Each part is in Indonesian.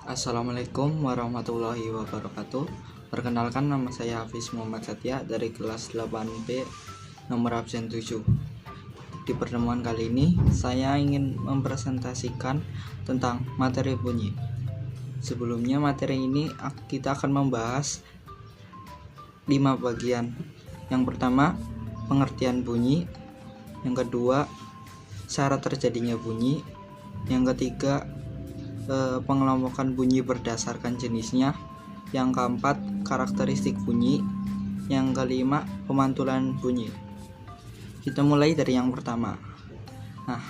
Assalamualaikum warahmatullahi wabarakatuh. Perkenalkan, nama saya Hafiz Muhammad Satya dari kelas 8B nomor absen 7. Di pertemuan kali ini saya ingin mempresentasikan tentang materi bunyi. Sebelumnya materi ini kita akan membahas 5 bagian. Yang pertama, pengertian bunyi. Yang kedua, syarat terjadinya bunyi. Yang ketiga, pengelompokan bunyi berdasarkan jenisnya. Yang keempat, karakteristik bunyi. Yang kelima, pemantulan bunyi. Kita mulai dari yang pertama. Nah,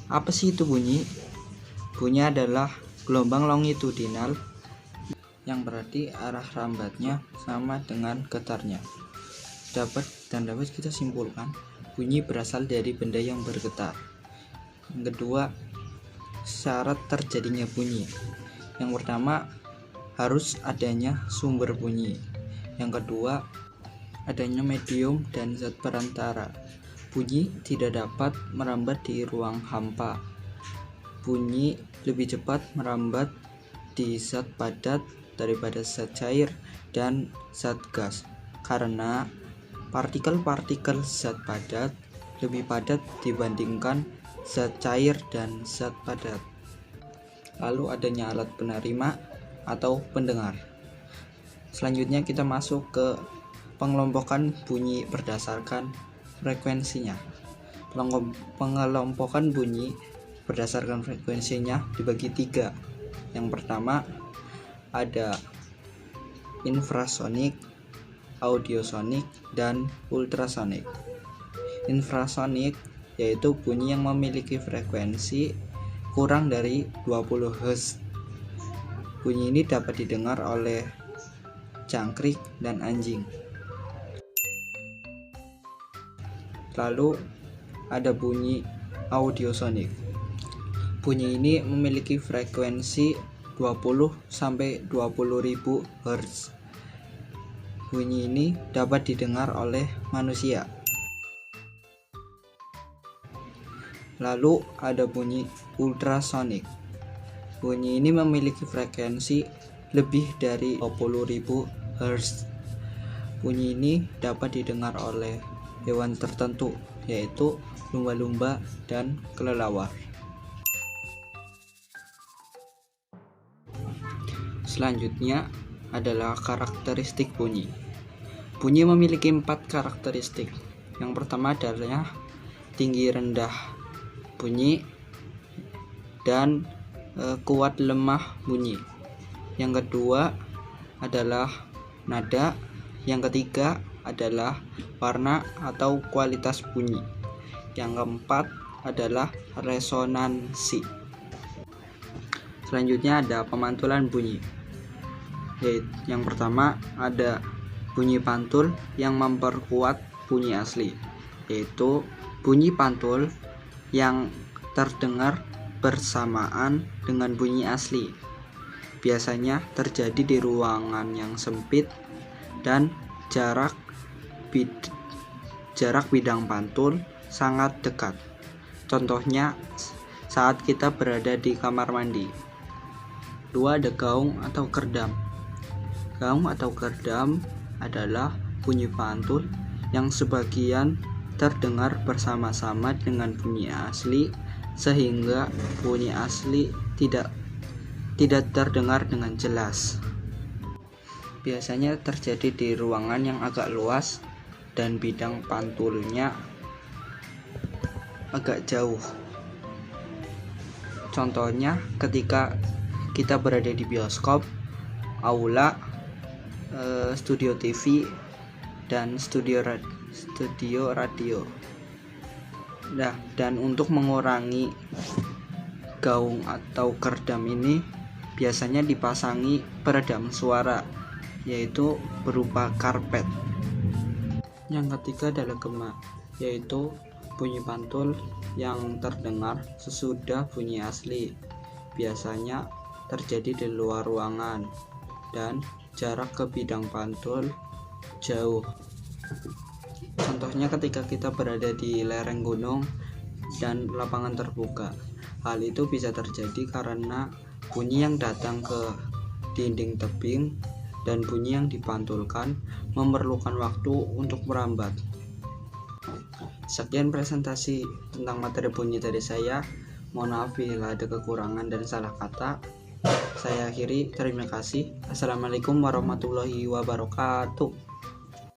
apa sih itu bunyi? Bunyi adalah gelombang longitudinal yang berarti arah rambatnya sama dengan getarnya. Dapat kita simpulkan bunyi berasal dari benda yang bergetar. Yang kedua, syarat terjadinya bunyi. Yang pertama, harus adanya sumber bunyi. Yang kedua, adanya medium dan zat perantara. Bunyi tidak dapat merambat di ruang hampa. Bunyi lebih cepat merambat di zat padat daripada zat cair dan zat gas, karena partikel-partikel zat padat lebih padat dibandingkan zat cair dan zat padat. Lalu adanya alat penerima atau pendengar. Selanjutnya kita masuk ke pengelompokan bunyi berdasarkan frekuensinya. Pengelompokan bunyi berdasarkan frekuensinya dibagi 3. Yang pertama ada infrasonik, audiosonik, dan ultrasonik. Infrasonik yaitu bunyi yang memiliki frekuensi kurang dari 20 Hz. Bunyi ini dapat didengar oleh jangkrik dan anjing. Lalu ada bunyi audiosonik. Bunyi ini memiliki frekuensi 20-20.000 Hz. Bunyi ini dapat didengar oleh manusia. Lalu ada bunyi ultrasonik. Bunyi ini memiliki frekuensi lebih dari 20.000 Hz. Bunyi ini dapat didengar oleh hewan tertentu, yaitu lumba-lumba dan kelelawar. Selanjutnya adalah karakteristik bunyi. Bunyi memiliki 4 karakteristik. Yang pertama adalah tinggi rendah bunyi dan kuat lemah bunyi. Yang kedua adalah nada. Yang ketiga adalah warna atau kualitas bunyi. Yang keempat adalah resonansi. Selanjutnya ada pemantulan bunyi. Yang pertama ada bunyi pantul yang memperkuat bunyi asli, yaitu bunyi pantul yang terdengar bersamaan dengan bunyi asli. Biasanya terjadi di ruangan yang sempit dan jarak bidang pantul sangat dekat. Contohnya saat kita berada di kamar mandi. 2. Ada gaung atau kerdam. Gaung atau kerdam adalah bunyi pantul yang sebagian terdengar bersama-sama dengan bunyi asli, sehingga bunyi asli tidak terdengar dengan jelas. Biasanya terjadi di ruangan yang agak luas dan bidang pantulnya agak jauh. Contohnya ketika kita berada di bioskop, aula, studio TV, dan studio radio. Nah, dan untuk mengurangi gaung atau kerdam ini biasanya dipasangi peredam suara, yaitu berupa karpet. Yang ketiga adalah gema, yaitu bunyi pantul yang terdengar sesudah bunyi asli. Biasanya terjadi di luar ruangan dan jarak ke bidang pantul jauh. Contohnya ketika kita berada di lereng gunung dan lapangan terbuka. Hal itu bisa terjadi karena bunyi yang datang ke dinding tebing, dan bunyi yang dipantulkan memerlukan waktu untuk merambat. Sekian presentasi tentang materi bunyi dari saya. Mohon maaf bila ada kekurangan dan salah kata. Saya akhiri, terima kasih. Assalamualaikum warahmatullahi wabarakatuh.